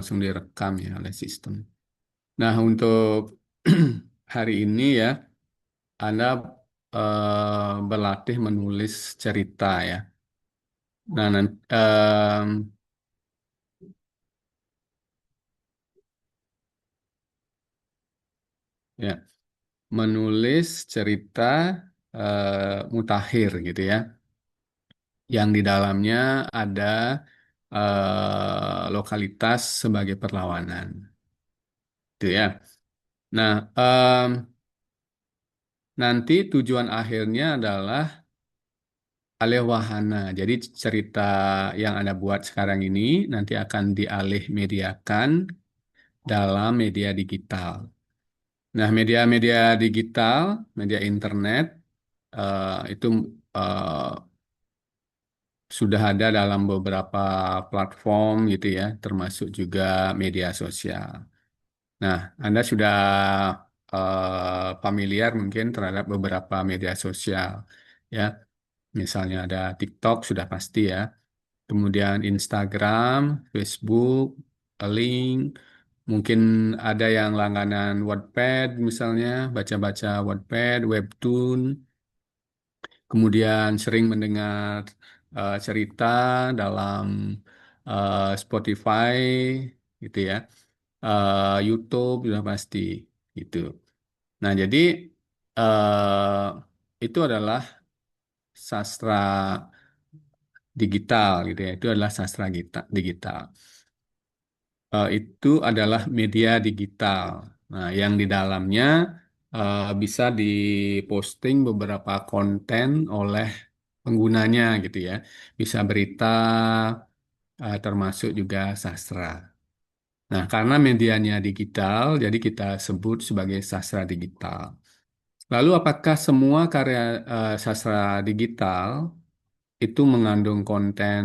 langsung direkam ya oleh sistem. Nah, untuk hari ini ya, Anda berlatih menulis cerita ya. Nah, ya, menulis cerita mutakhir gitu ya, yang di dalamnya ada lokalitas sebagai perlawanan, gitu ya. Nah, nanti tujuan akhirnya adalah alih wahana. Jadi cerita yang Anda buat sekarang ini nanti akan dialih mediakan dalam media digital. Nah, media-media digital, media internet itu eh, sudah ada dalam beberapa platform gitu ya, termasuk juga media sosial. Nah, Anda sudah familiar mungkin terhadap beberapa media sosial ya. Misalnya ada TikTok sudah pasti ya. Kemudian Instagram, Facebook, link, mungkin ada yang langganan Wattpad misalnya, baca-baca Wattpad, Webtoon, kemudian sering mendengar cerita dalam Spotify gitu ya, YouTube sudah pasti gitu. Nah, jadi itu adalah sastra digital gitu ya, itu adalah sastra digital. Itu adalah media digital. Nah, yang di dalamnya bisa diposting beberapa konten oleh penggunanya gitu ya. Bisa berita, termasuk juga sastra. Nah, karena medianya digital, jadi kita sebut sebagai sastra digital. Lalu, apakah semua karya sastra digital itu mengandung konten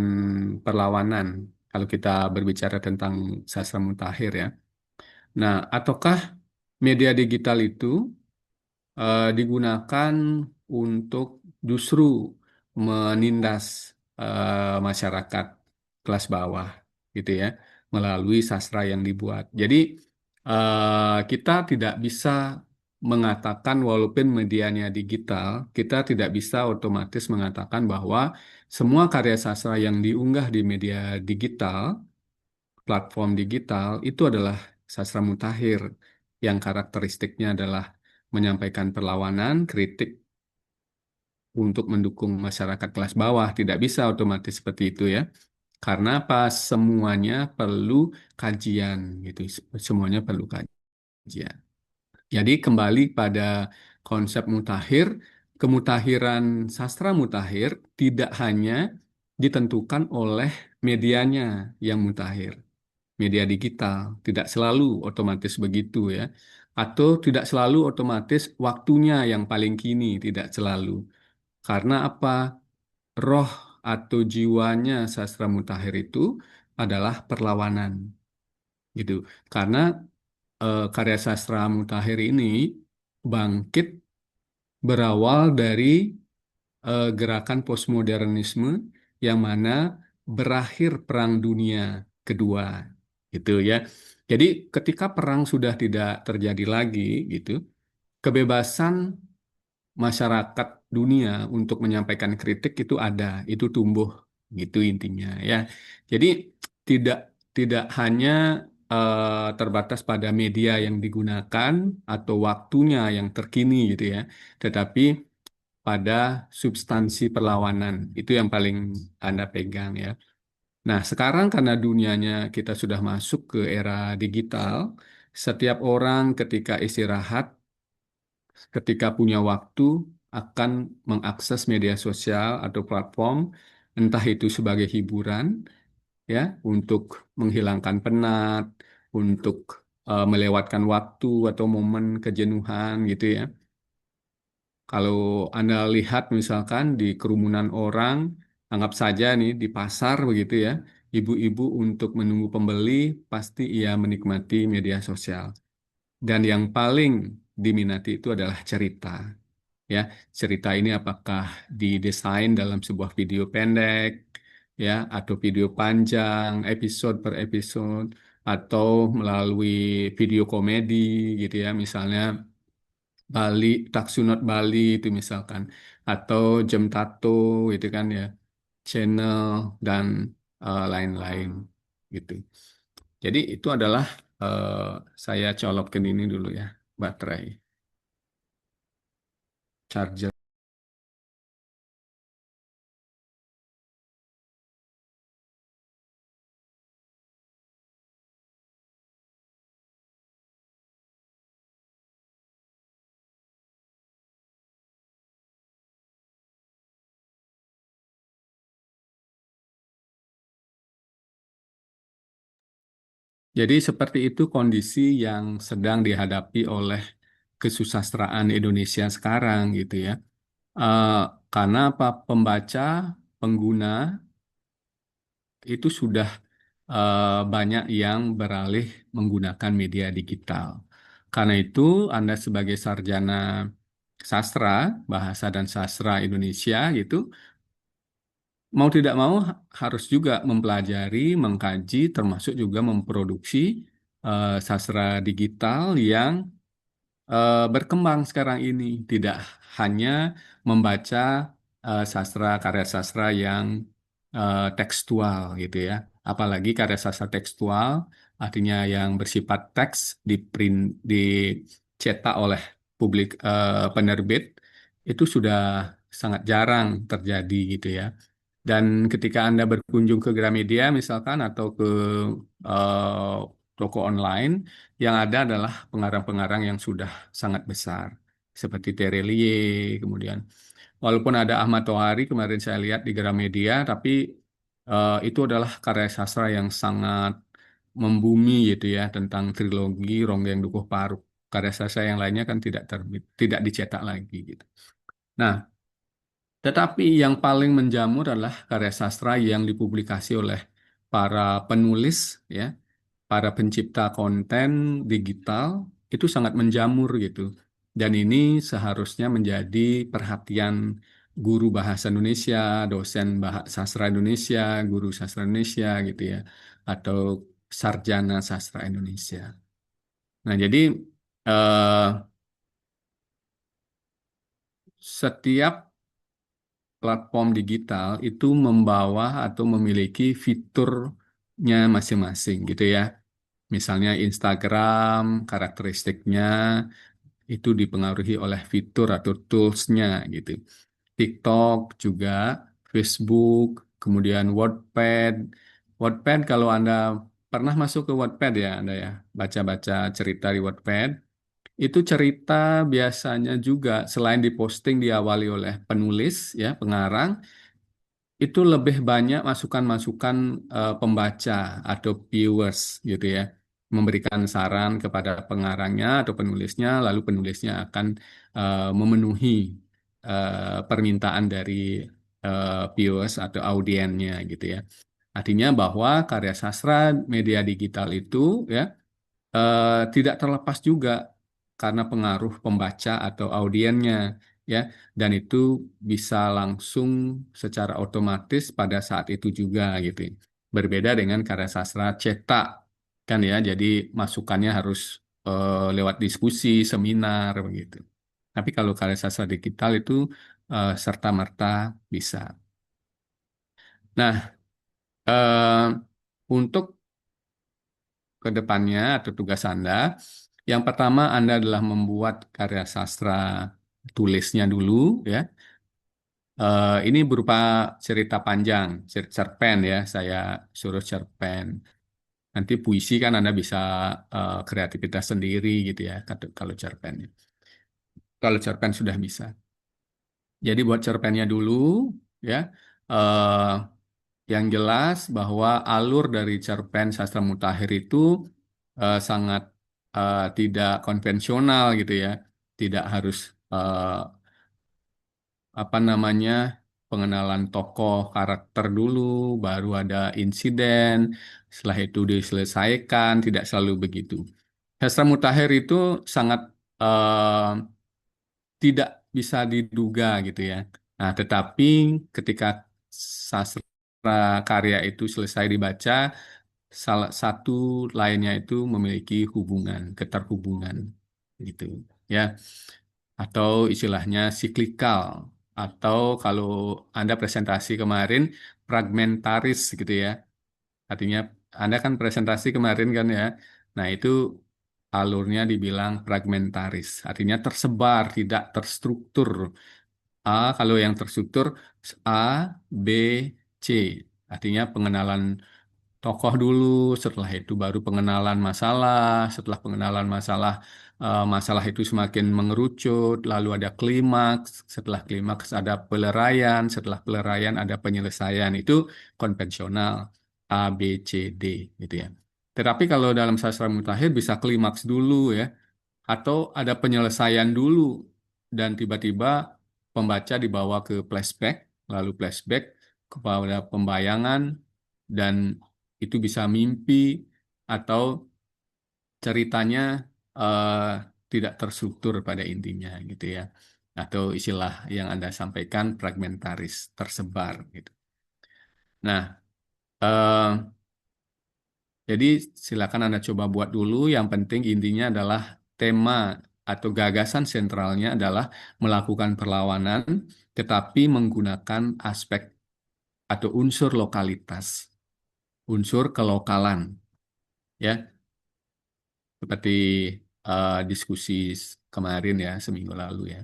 perlawanan? Kalau kita berbicara tentang sastra mutakhir ya. Nah, ataukah media digital itu digunakan untuk justru menindas masyarakat kelas bawah, gitu ya, melalui sastra yang dibuat. Jadi kita tidak bisa mengatakan walaupun medianya digital, kita tidak bisa otomatis mengatakan bahwa semua karya sastra yang diunggah di media digital, platform digital itu adalah sastra mutakhir yang karakteristiknya adalah menyampaikan perlawanan, kritik untuk mendukung masyarakat kelas bawah. Tidak bisa otomatis seperti itu ya. Karena apa? Semuanya perlu kajian gitu. Semuanya perlu kajian. Jadi kembali pada konsep mutakhir, kemutakhiran sastra mutakhir tidak hanya ditentukan oleh medianya yang mutakhir, media digital. Tidak selalu otomatis begitu ya. Atau tidak selalu otomatis waktunya yang paling kini, tidak selalu. Karena apa? Roh atau jiwanya sastra mutakhir itu adalah perlawanan, gitu. Karena karya sastra mutakhir ini bangkit berawal dari gerakan postmodernisme yang mana berakhir Perang Dunia Kedua, gitu ya. Jadi ketika perang sudah tidak terjadi lagi, gitu, kebebasan masyarakat dunia untuk menyampaikan kritik itu ada, itu tumbuh, gitu intinya ya. Jadi tidak tidak hanya terbatas pada media yang digunakan atau waktunya yang terkini gitu ya, tetapi pada substansi perlawanan itu yang paling Anda pegang ya. Nah, sekarang karena dunianya kita sudah masuk ke era digital, setiap orang ketika istirahat, ketika punya waktu, akan mengakses media sosial atau platform, entah itu sebagai hiburan, ya, untuk menghilangkan penat, untuk melewatkan waktu atau momen kejenuhan, gitu ya. Kalau Anda lihat misalkan di kerumunan orang, anggap saja nih di pasar begitu ya, ibu-ibu untuk menunggu pembeli pasti ia menikmati media sosial. Dan yang paling diminati itu adalah cerita. Ya, cerita ini apakah didesain dalam sebuah video pendek, ya, atau video panjang, episode per episode, atau melalui video komedi gitu ya, misalnya Bali, Taksunot Bali itu misalkan, atau Jam Tato gitu kan ya, channel dan lain-lain gitu. Jadi itu adalah eh, saya colokkan ini dulu ya, baterai charger. Jadi seperti itu kondisi yang sedang dihadapi oleh kesusastraan Indonesia sekarang gitu ya. Eh, karena apa? Pembaca, pengguna itu sudah banyak yang beralih menggunakan media digital. Karena itu, Anda sebagai sarjana sastra, bahasa dan sastra Indonesia gitu, mau tidak mau harus juga mempelajari, mengkaji, termasuk juga memproduksi sastra digital yang berkembang sekarang ini. Tidak hanya membaca sastra, karya sastra yang tekstual gitu ya. Apalagi karya sastra tekstual, artinya yang bersifat teks, print, dicetak oleh publik penerbit, itu sudah sangat jarang terjadi gitu ya. Dan ketika Anda berkunjung ke Gramedia misalkan atau ke eh, toko online, yang ada adalah pengarang-pengarang yang sudah sangat besar, seperti Terelie, kemudian walaupun ada Ahmad Tohari kemarin saya lihat di Gramedia, tapi itu adalah karya sastra yang sangat membumi gitu ya tentang trilogi Ronggeng Dukuh Paruk. Karya sastra yang lainnya kan tidak terbit, tidak dicetak lagi gitu. Nah, tetapi yang paling menjamur adalah karya sastra yang dipublikasi oleh para penulis ya, para pencipta konten digital itu sangat menjamur gitu. Dan ini seharusnya menjadi perhatian guru bahasa Indonesia, dosen bahasa sastra Indonesia, guru sastra Indonesia gitu ya, atau sarjana sastra Indonesia. Nah, jadi eh, setiap platform digital itu membawa atau memiliki fiturnya masing-masing gitu ya. Misalnya Instagram, karakteristiknya itu dipengaruhi oleh fitur atau tools-nya gitu. TikTok juga, Facebook, kemudian Wattpad. Wattpad kalau Anda pernah masuk ke Wattpad ya, Anda ya, baca-baca cerita di Wattpad, itu cerita biasanya juga selain diposting diawali oleh penulis ya, pengarang, itu lebih banyak masukan-masukan pembaca atau viewers gitu ya, memberikan saran kepada pengarangnya atau penulisnya, lalu penulisnya akan memenuhi permintaan dari viewers atau audiennya gitu ya. Artinya bahwa karya sastra media digital itu ya tidak terlepas juga karena pengaruh pembaca atau audiennya ya, dan itu bisa langsung secara otomatis pada saat itu juga gitu. Berbeda dengan karya sastra cetak kan ya, jadi masukannya harus lewat diskusi, seminar begitu. Tapi kalau karya sastra digital itu serta-merta bisa. Nah, eh, untuk ke depannya atau tugas Anda. Yang pertama Anda adalah membuat karya sastra tulisnya dulu ya. Ini berupa cerita panjang, cerpen ya. Saya suruh cerpen. Nanti puisi kan Anda bisa kreativitas sendiri gitu ya kalau cerpen. Kalau cerpen sudah bisa. Jadi buat cerpennya dulu ya. Eh, yang jelas bahwa alur dari cerpen sastra mutakhir itu sangat tidak konvensional gitu ya. Tidak harus eh, apa namanya pengenalan tokoh karakter dulu, baru ada insiden, setelah itu diselesaikan, tidak selalu begitu. Sastra mutakhir itu sangat eh, tidak bisa diduga gitu ya. Nah, tetapi ketika sastra karya itu selesai dibaca, salah satu lainnya itu memiliki hubungan, keterhubungan gitu ya. Atau istilahnya siklikal, atau kalau Anda presentasi kemarin fragmentaris gitu ya. Artinya Anda kan presentasi kemarin kan ya. Nah, itu alurnya dibilang fragmentaris, artinya tersebar, tidak terstruktur. Kalau yang terstruktur A, B, C. Artinya pengenalan tokoh dulu, setelah itu baru pengenalan masalah, setelah pengenalan masalah, masalah itu semakin mengerucut, lalu ada klimaks, setelah klimaks ada peleraian, setelah peleraian ada penyelesaian. Itu konvensional A, B, C, D gitu ya. Tetapi kalau dalam sastra mutakhir bisa klimaks dulu ya, atau ada penyelesaian dulu dan tiba-tiba pembaca dibawa ke flashback, lalu flashback kepada pembayangan dan itu bisa mimpi atau ceritanya eh, tidak terstruktur pada intinya gitu ya. Atau istilah yang Anda sampaikan fragmentaris, tersebar gitu. Nah, jadi silakan Anda coba buat dulu. Yang penting intinya adalah tema atau gagasan sentralnya adalah melakukan perlawanan, tetapi menggunakan aspek atau unsur lokalitas, unsur kelokalan, ya, seperti diskusi kemarin ya, seminggu lalu ya.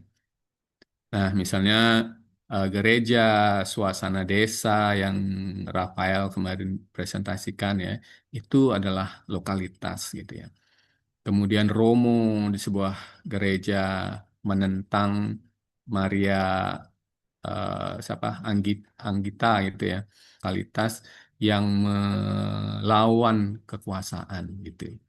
Nah, misalnya gereja, suasana desa yang Rafael kemarin presentasikan ya, itu adalah lokalitas gitu ya. Kemudian Romo di sebuah gereja menentang Maria siapa Anggita gitu ya, kualitas yang melawan kekuasaan gitu,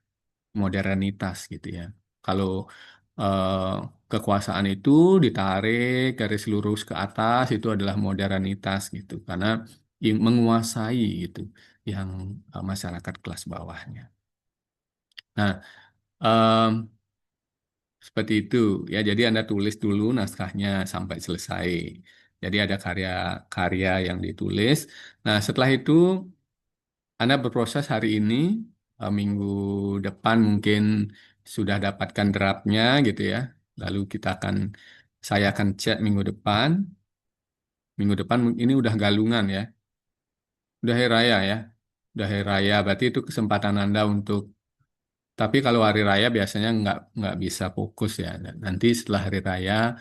modernitas gitu ya. Kalau eh, kekuasaan itu ditarik garis lurus ke atas itu adalah modernitas gitu, karena menguasai gitu yang masyarakat kelas bawahnya. Nah, seperti itu ya. Jadi Anda tulis dulu naskahnya sampai selesai. Jadi ada karya-karya yang ditulis. Nah, setelah itu Anda berproses hari ini, minggu depan mungkin sudah dapatkan draftnya gitu ya. Lalu saya akan cek minggu depan. Minggu depan ini udah galungan ya. Udah hari raya ya. Udah hari raya berarti itu kesempatan Anda untuk. Tapi kalau hari raya biasanya nggak bisa fokus ya. Nanti setelah hari raya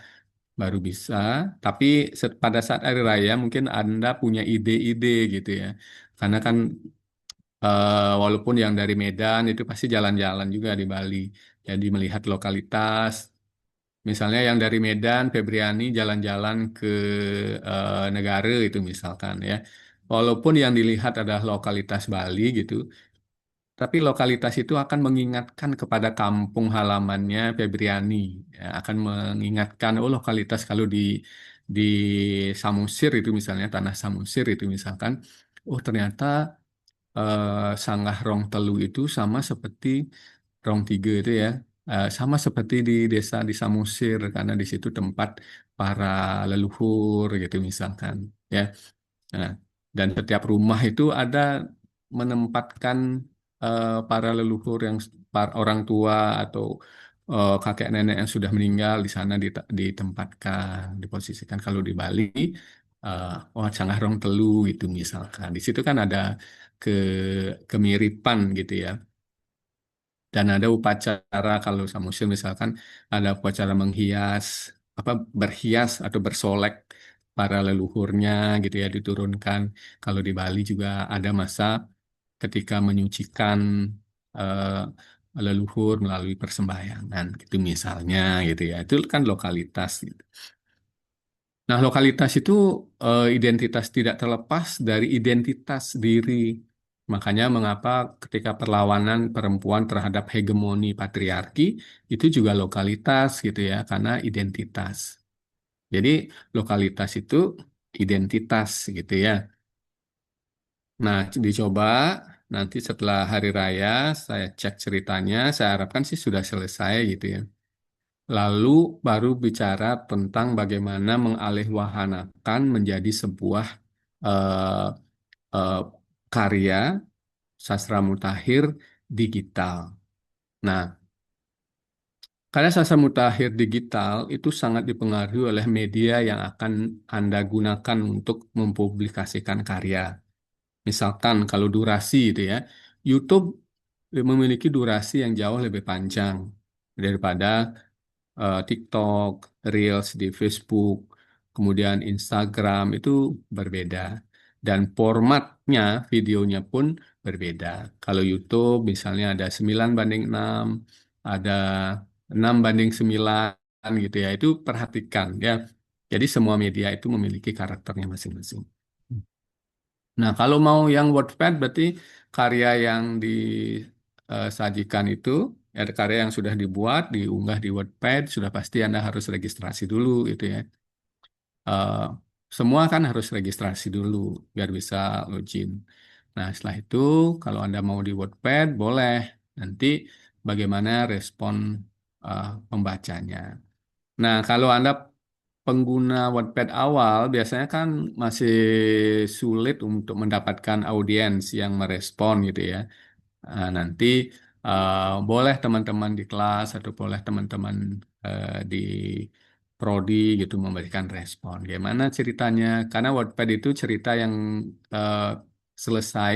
baru bisa. Tapi pada saat hari raya mungkin Anda punya ide-ide gitu ya. Karena kan walaupun yang dari Medan itu pasti jalan-jalan juga di Bali. Jadi melihat lokalitas. Misalnya yang dari Medan, Febriani jalan-jalan ke negara itu misalkan ya. Walaupun yang dilihat adalah lokalitas Bali gitu, tapi lokalitas itu akan mengingatkan kepada kampung halamannya Febriani, ya, akan mengingatkan oh lokalitas kalau di Samosir itu misalnya tanah Samosir itu misalkan, oh ternyata Sanggah Rong Telu itu sama seperti Rong Tiga itu ya, sama seperti di desa di Samosir karena di situ tempat para leluhur gitu misalkan, ya. Nah, dan setiap rumah itu ada menempatkan para leluhur yang orang tua atau kakek nenek yang sudah meninggal di sana ditempatkan, diposisikan. Kalau di Bali, oh Sanggah Rong Telu itu misalkan. Di situ kan ada ke kemiripan gitu ya. Dan ada upacara kalau Samosir misalkan ada upacara menghias apa berhias atau bersolek para leluhurnya gitu ya diturunkan. Kalau di Bali juga ada masa ketika menyucikan leluhur melalui persembahyangan gitu misalnya gitu ya. Itu kan lokalitas gitu. Nah, lokalitas itu identitas tidak terlepas dari identitas diri. Makanya mengapa ketika perlawanan perempuan terhadap hegemoni patriarki itu juga lokalitas gitu ya, karena identitas. Jadi lokalitas itu identitas gitu ya. Nah, dicoba nanti setelah hari raya saya cek ceritanya, saya harapkan sih sudah selesai gitu ya. Lalu baru bicara tentang bagaimana mengalihwahanakan menjadi sebuah eh, eh, karya sastra mutakhir digital. Nah, karena sastra mutakhir digital itu sangat dipengaruhi oleh media yang akan Anda gunakan untuk mempublikasikan karya. Misalkan kalau durasi itu ya, YouTube memiliki durasi yang jauh lebih panjang daripada TikTok, Reels di Facebook, kemudian Instagram itu berbeda. Dan formatnya, videonya pun berbeda. Kalau YouTube misalnya ada 9:6, ada 6:9 gitu ya. Itu perhatikan ya. Jadi semua media itu memiliki karakternya masing-masing. Nah, kalau mau yang Wattpad berarti karya yang disajikan itu, ya, karya yang sudah dibuat, diunggah di Wattpad, sudah pasti Anda harus registrasi dulu gitu ya. Eh, Semua kan harus registrasi dulu biar bisa login. Nah, setelah itu kalau Anda mau di Wattpad, boleh. Nanti bagaimana respon pembacanya. Nah, kalau Anda pengguna Wattpad awal, biasanya kan masih sulit untuk mendapatkan audiens yang merespon gitu ya. Nanti boleh teman-teman di kelas atau boleh teman-teman di prodi gitu memberikan respon. Gimana ceritanya? Karena Wattpad itu cerita yang eh, selesai,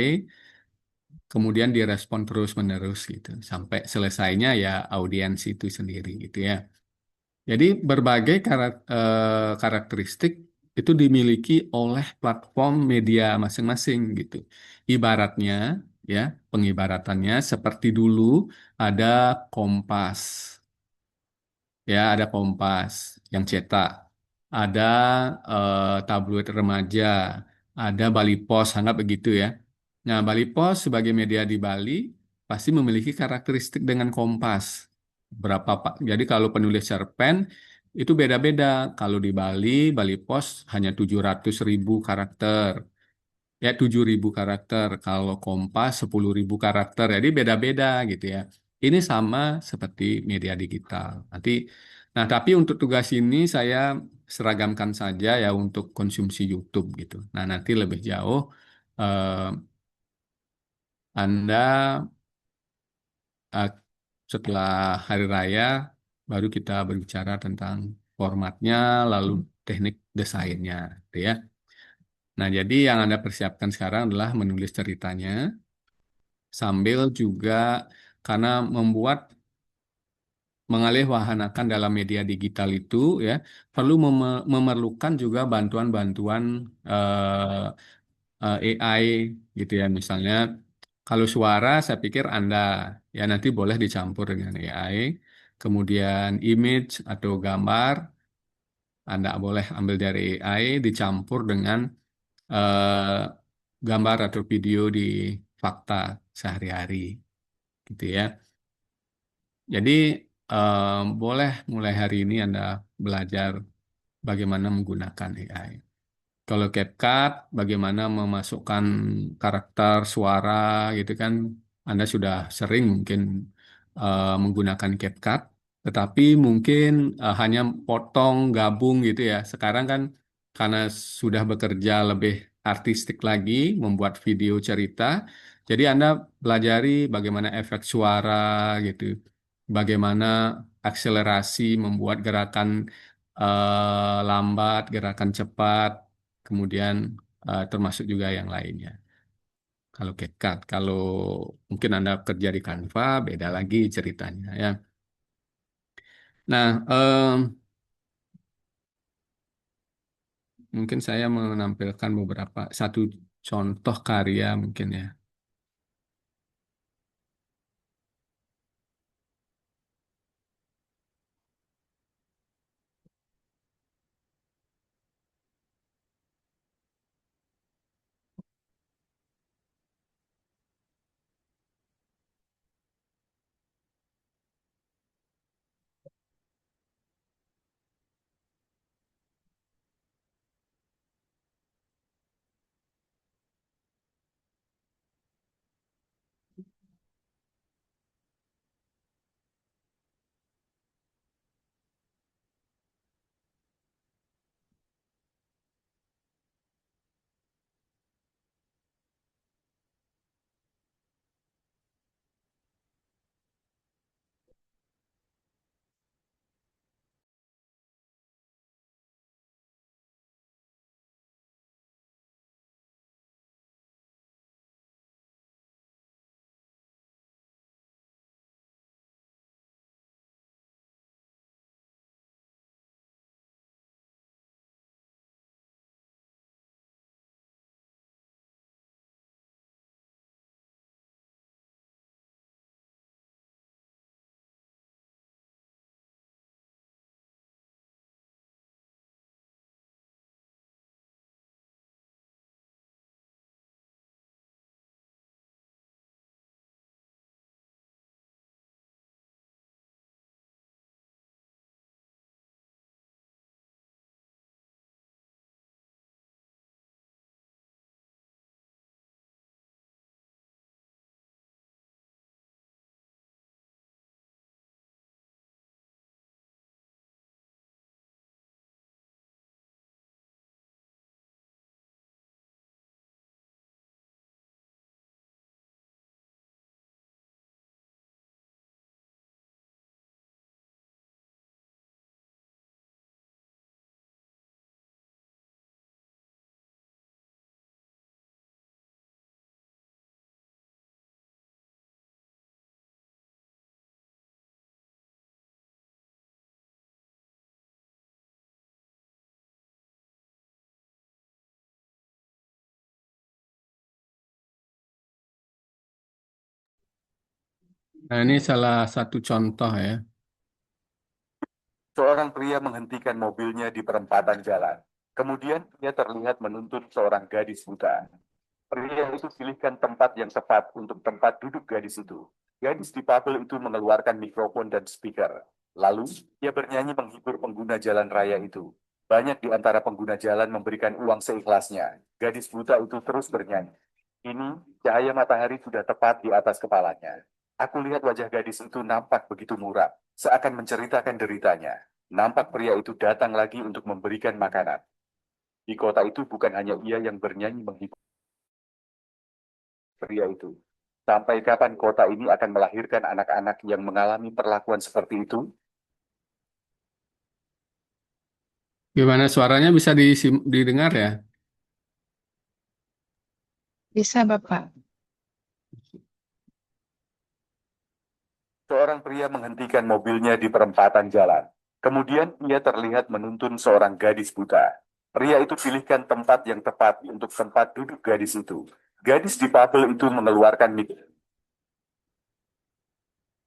kemudian direspon terus-menerus gitu. Sampai selesainya ya audiens itu sendiri gitu ya. Jadi berbagai karakteristik itu dimiliki oleh platform media masing-masing gitu. Ibaratnya ya, pengibaratannya seperti dulu ada Kompas. Ya, ada Kompas yang cetak, ada tabloid remaja, ada Bali Pos, anggap begitu ya. Nah, Bali Pos sebagai media di Bali pasti memiliki karakteristik dengan Kompas. Berapa Pak? Jadi kalau penulis cerpen itu beda-beda. Kalau di Bali, Bali Pos hanya 700.000 karakter. Ya, 7.000 karakter. Kalau Kompas 10.000 karakter. Jadi beda-beda gitu ya. Ini sama seperti media digital. Nah, tapi untuk tugas ini saya seragamkan saja ya untuk konsumsi YouTube gitu. Nah, nanti lebih jauh eh, Anda eh, setelah hari raya baru kita berbicara tentang formatnya, lalu teknik desainnya, gitu ya. Nah, jadi yang Anda persiapkan sekarang adalah menulis ceritanya, sambil juga karena mengalih wahanakan dalam media digital itu ya perlu memerlukan juga bantuan-bantuan eh, AI gitu ya. Misalnya kalau suara saya pikir Anda ya nanti boleh dicampur dengan AI. Kemudian image atau gambar Anda boleh ambil dari AI dicampur dengan eh, gambar atau video di fakta sehari-hari gitu ya. Jadi boleh mulai hari ini Anda belajar bagaimana menggunakan AI. Kalau CapCut, bagaimana memasukkan karakter suara gitu kan, Anda sudah sering mungkin menggunakan CapCut, tetapi mungkin hanya potong, gabung gitu ya. Sekarang kan karena sudah bekerja lebih artistik lagi, membuat video cerita, jadi Anda pelajari bagaimana efek suara gitu, bagaimana akselerasi membuat gerakan lambat, gerakan cepat, kemudian termasuk juga yang lainnya. Kalau CapCut, kalau mungkin Anda kerja di Canva, beda lagi ceritanya ya. Nah, mungkin saya menampilkan satu contoh karya mungkin ya. Nah, ini salah satu contoh ya. Seorang pria menghentikan mobilnya di perempatan jalan. Kemudian ia terlihat menuntun seorang gadis buta. Pria itu pilihkan tempat yang tepat untuk tempat duduk gadis itu. Gadis di difabel itu mengeluarkan mikrofon dan speaker. Lalu, ia bernyanyi menghibur pengguna jalan raya itu. Banyak di antara pengguna jalan memberikan uang seikhlasnya. Gadis buta itu terus bernyanyi. Ini, cahaya matahari sudah tepat di atas kepalanya. Aku lihat wajah gadis itu nampak begitu murah, seakan menceritakan deritanya. Nampak pria itu datang lagi untuk memberikan makanan. Di kota itu bukan hanya ia yang bernyanyi menghibur pria itu. Sampai kapan kota ini akan melahirkan anak-anak yang mengalami perlakuan seperti itu? Gimana suaranya bisa didengar ya? Bisa, Bapak. Seorang pria menghentikan mobilnya di perempatan jalan. Kemudian ia terlihat menuntun seorang gadis buta. Pria itu pilihkan tempat yang tepat untuk tempat duduk gadis itu. Gadis di difabel itu mengeluarkan mic.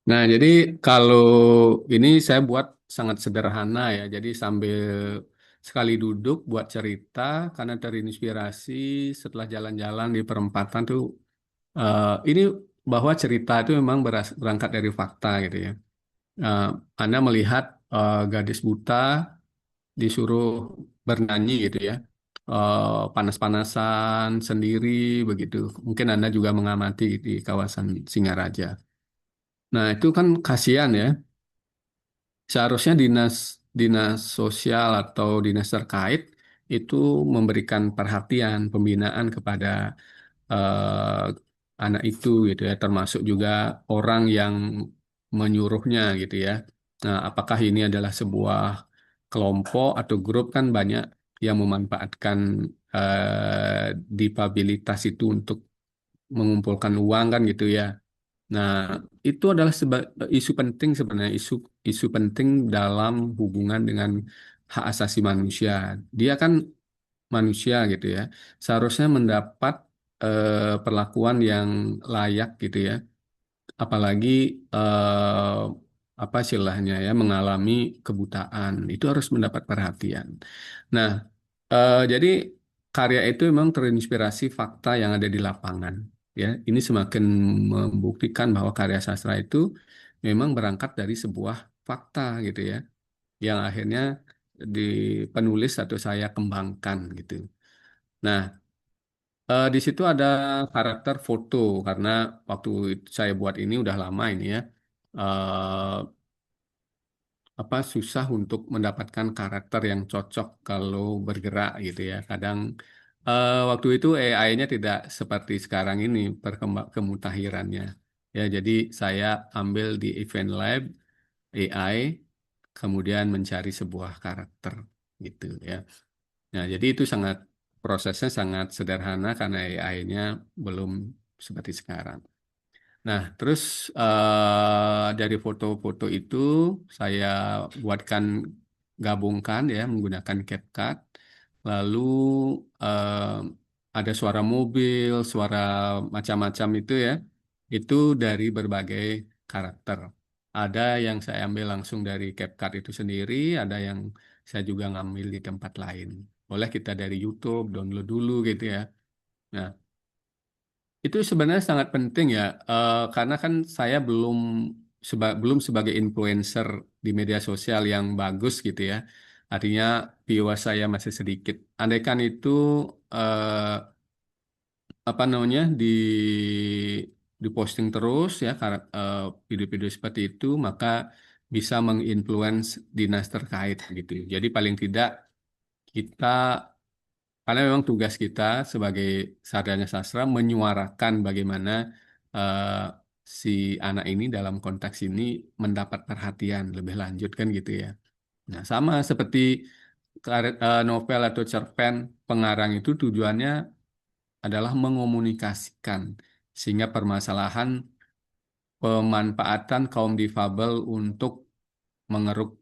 Nah, jadi kalau ini saya buat sangat sederhana ya. Jadi sambil sekali duduk buat cerita karena terinspirasi setelah jalan-jalan di perempatan tuh ini bahwa cerita itu memang berangkat dari fakta gitu ya. Eh, Anda melihat gadis buta disuruh bernyanyi gitu ya. Panas-panasan sendiri begitu. Mungkin Anda juga mengamati di kawasan Singaraja. Nah, itu kan kasihan ya. Seharusnya dinas dinas sosial atau dinas terkait itu memberikan perhatian pembinaan kepada eh, anak itu gitu ya, termasuk juga orang yang menyuruhnya gitu ya. Nah, apakah ini adalah sebuah kelompok atau grup kan banyak yang memanfaatkan dipabilitas itu untuk mengumpulkan uang kan gitu ya. Nah, itu adalah isu penting sebenarnya, isu isu penting dalam hubungan dengan hak asasi manusia. Dia kan manusia gitu ya, seharusnya mendapat perlakuan yang layak gitu ya. Apalagi eh, apa istilahnya ya, mengalami kebutaan, itu harus mendapat perhatian. Nah, jadi karya itu memang terinspirasi fakta yang ada di lapangan. Ya, ini semakin membuktikan bahwa karya sastra itu memang berangkat dari sebuah fakta gitu ya, yang akhirnya di penulis atau saya kembangkan gitu. Nah, di situ ada karakter foto karena waktu saya buat ini udah lama ini ya. Eh, apa susah untuk mendapatkan karakter yang cocok kalau bergerak gitu ya. Kadang waktu itu AI-nya tidak seperti sekarang ini kemutahirannya. Ya, jadi saya ambil di Event Lab AI, kemudian mencari sebuah karakter gitu ya. Nah, jadi itu prosesnya sangat sederhana karena AI-nya belum seperti sekarang. Nah, terus dari foto-foto itu saya buatkan gabungkan ya menggunakan CapCut. Lalu eh, ada suara mobil, suara macam-macam itu ya. Itu dari berbagai karakter. Ada yang saya ambil langsung dari CapCut itu sendiri, ada yang saya juga ngambil di tempat lain. Boleh kita dari YouTube download dulu gitu ya. Nah, itu sebenarnya sangat penting ya, karena kan saya belum sebagai influencer di media sosial yang bagus gitu ya. Artinya viewers saya masih sedikit. Andaikan itu eh, apa namanya diposting terus ya, video-video seperti itu, maka bisa menginfluence dinas terkait gitu. Jadi paling tidak kita karena memang tugas kita sebagai sarjana sastra menyuarakan bagaimana eh, si anak ini dalam konteks ini mendapat perhatian lebih lanjut kan gitu ya. Nah, sama seperti novel atau cerpen, pengarang itu tujuannya adalah mengomunikasikan sehingga permasalahan pemanfaatan kaum difabel untuk mengeruk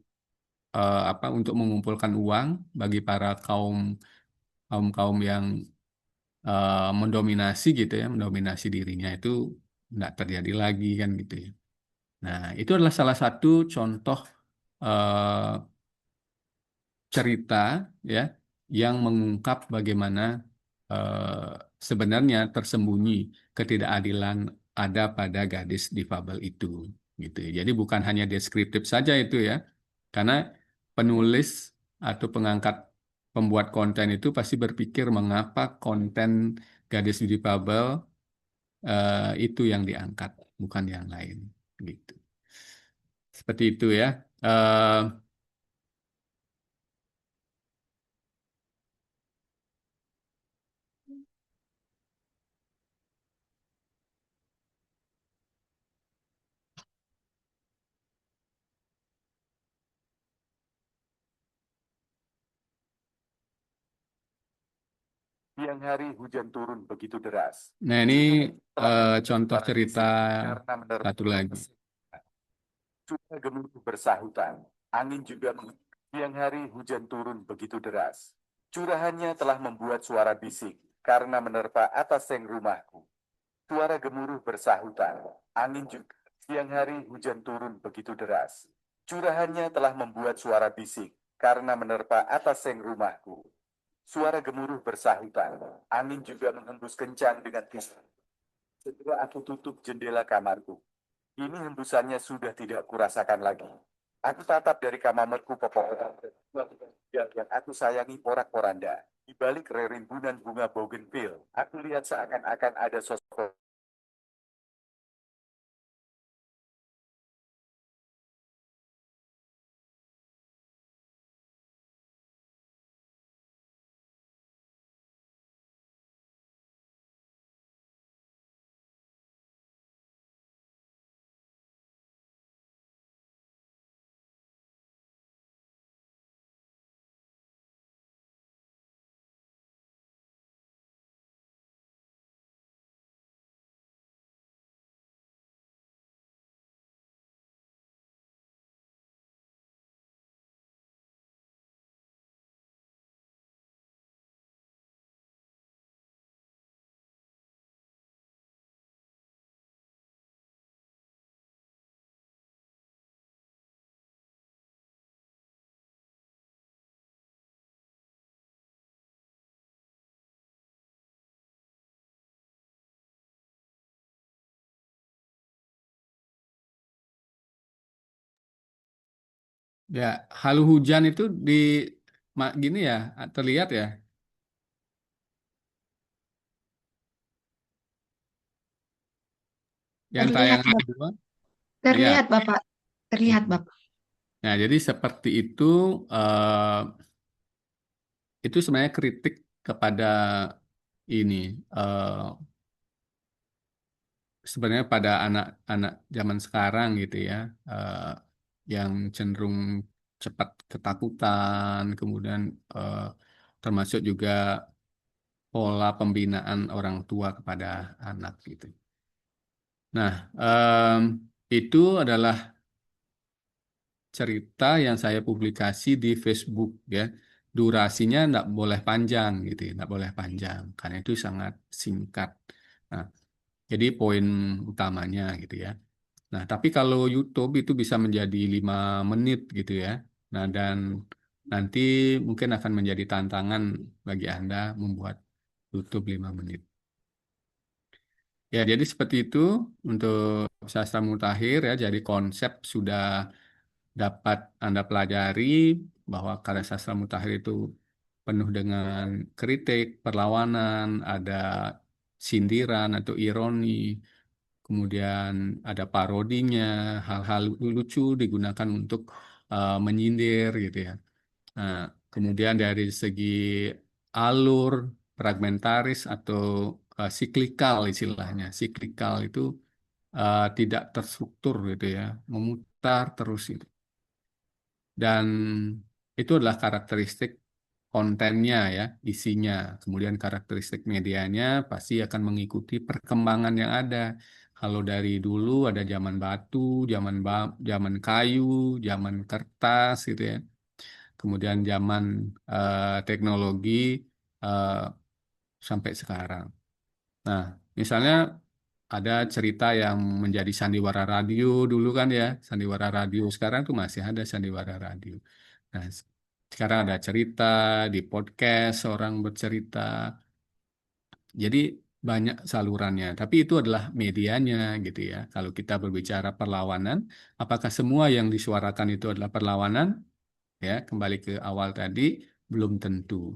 apa untuk mengumpulkan uang bagi para kaum kaum kaum yang mendominasi gitu ya, mendominasi dirinya itu nggak terjadi lagi kan gitu ya. Nah, itu adalah salah satu contoh eh, cerita ya yang mengungkap bagaimana eh, sebenarnya tersembunyi ketidakadilan ada pada gadis difabel itu gitu ya. Jadi bukan hanya deskriptif saja itu ya. Karena penulis atau pengangkat pembuat konten itu pasti berpikir mengapa konten gadis difabel itu yang diangkat, bukan yang lain gitu. Seperti itu ya. Eh, Siang hari hujan turun begitu deras. nah ini Telah contoh para cerita bising karena satu menerpa lagi. curah gemuruh bersahutan. Angin juga siang hari hujan turun begitu deras. Curahannya telah membuat suara bising karena menerpa atas seng rumahku. Suara gemuruh bersahutan. Angin juga siang hari hujan turun begitu deras. Curahannya telah membuat suara bising karena menerpa atas seng rumahku. Suara gemuruh bersahutan. Angin juga menghembus kencang dengan kisah. Segera aku tutup jendela kamarku. Ini hembusannya sudah tidak kurasakan lagi. Aku tatap dari kamarku pepohonan yang aku sayangi porak-poranda. Di balik rerimbunan bunga bougainville, aku lihat seakan-akan ada sosok. Ya, halu hujan itu di gini ya terlihat ya, yang Terlihat, tayangan Bapak. kedua. Iya. Terlihat, Bapak. Terlihat, Bapak. Nah, jadi seperti eh, itu sebenarnya kritik kepada ini sebenarnya pada anak-anak zaman sekarang gitu ya, eh, yang cenderung cepat ketakutan, kemudian eh, termasuk juga pola pembinaan orang tua kepada anak gitu. Nah, itu adalah cerita yang saya publikasi di Facebook ya. Durasinya tidak boleh panjang gitu, tidak boleh panjang karena itu sangat singkat. Nah, jadi poin utamanya gitu ya. Nah, tapi kalau YouTube itu bisa menjadi 5 menit gitu ya. Nah, dan nanti mungkin akan menjadi tantangan bagi Anda membuat YouTube 5 menit. Ya, jadi seperti itu untuk sastra mutakhir ya. Jadi konsep sudah dapat Anda pelajari bahwa karya sastra mutakhir itu penuh dengan kritik, perlawanan, ada sindiran atau ironi, kemudian ada parodinya, hal-hal lucu digunakan untuk menyindir gitu ya. Nah, kemudian dari segi alur, fragmentaris atau siklikal istilahnya. Siklikal itu tidak terstruktur gitu ya, memutar terus itu. Dan itu adalah karakteristik kontennya ya, isinya. Kemudian karakteristik medianya pasti akan mengikuti perkembangan yang ada. Kalau dari dulu ada zaman batu, zaman kayu, zaman kertas gitu ya. Kemudian zaman teknologi eh, sampai sekarang. Nah, misalnya ada cerita yang menjadi sandiwara radio dulu kan ya, sandiwara radio. Sekarang tuh masih ada sandiwara radio. Nah, sekarang ada cerita di podcast orang bercerita. Jadi banyak salurannya, tapi itu adalah medianya gitu ya. Kalau kita berbicara perlawanan, apakah semua yang disuarakan itu adalah perlawanan? Ya, kembali ke awal tadi, belum tentu.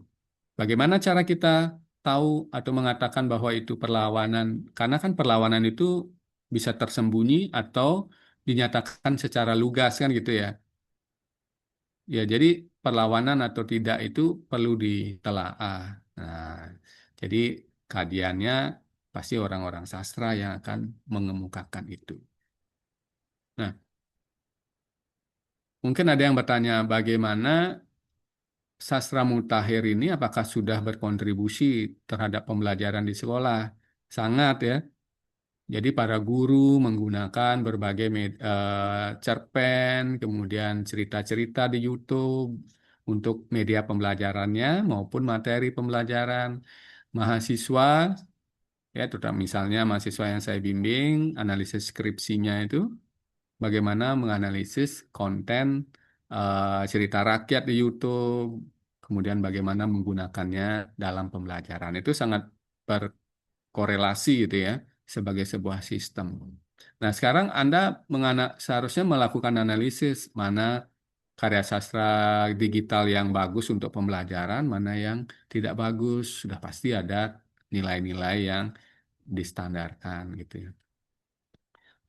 Bagaimana cara kita tahu atau mengatakan bahwa itu perlawanan? Karena kan perlawanan itu bisa tersembunyi atau dinyatakan secara lugas kan gitu ya. Ya, jadi perlawanan atau tidak itu perlu ditelaah. Nah, jadi kajiannya pasti orang-orang sastra yang akan mengemukakan itu. Nah, mungkin ada yang bertanya bagaimana sastra mutakhir ini apakah sudah berkontribusi terhadap pembelajaran di sekolah? Sangat ya. Jadi para guru menggunakan berbagai cerpen, kemudian cerita-cerita di YouTube untuk media pembelajarannya maupun materi pembelajaran. Mahasiswa, ya terutama misalnya mahasiswa yang saya bimbing, analisis skripsinya itu bagaimana menganalisis konten cerita rakyat di YouTube, kemudian bagaimana menggunakannya dalam pembelajaran. Itu sangat berkorelasi gitu ya, sebagai sebuah sistem. Nah, sekarang Anda seharusnya melakukan analisis mana karya sastra digital yang bagus untuk pembelajaran, mana yang tidak bagus. Sudah pasti ada nilai-nilai yang distandarkan gitu ya.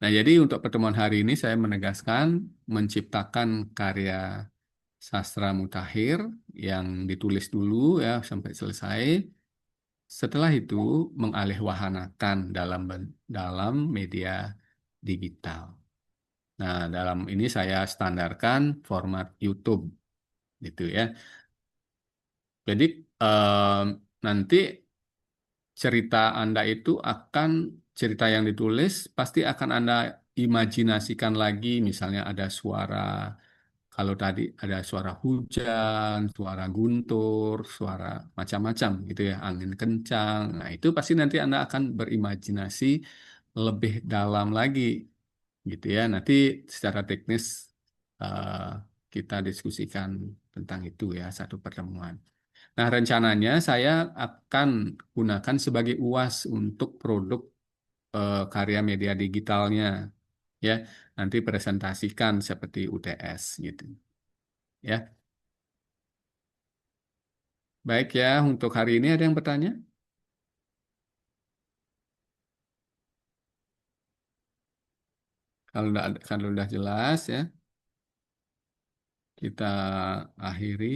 Nah, jadi untuk pertemuan hari ini saya menegaskan menciptakan karya sastra mutakhir yang ditulis dulu ya sampai selesai. Setelah itu mengalihwahanakan dalam media digital. Nah, dalam ini saya standarkan format YouTube gitu ya. Jadi eh, nanti cerita Anda itu akan cerita yang ditulis pasti akan Anda imajinasikan lagi misalnya ada suara kalau tadi ada suara hujan, suara guntur, suara macam-macam gitu ya, angin kencang. Nah, itu pasti nanti Anda akan berimajinasi lebih dalam lagi gitu ya. Nanti secara teknis eh, kita diskusikan tentang itu ya satu pertemuan. Nah, rencananya saya akan gunakan sebagai UAS untuk produk karya media digitalnya ya. Nanti presentasikan seperti UTS gitu ya. Baik ya, untuk hari ini ada yang bertanya? Kalau udah jelas ya, kita akhiri.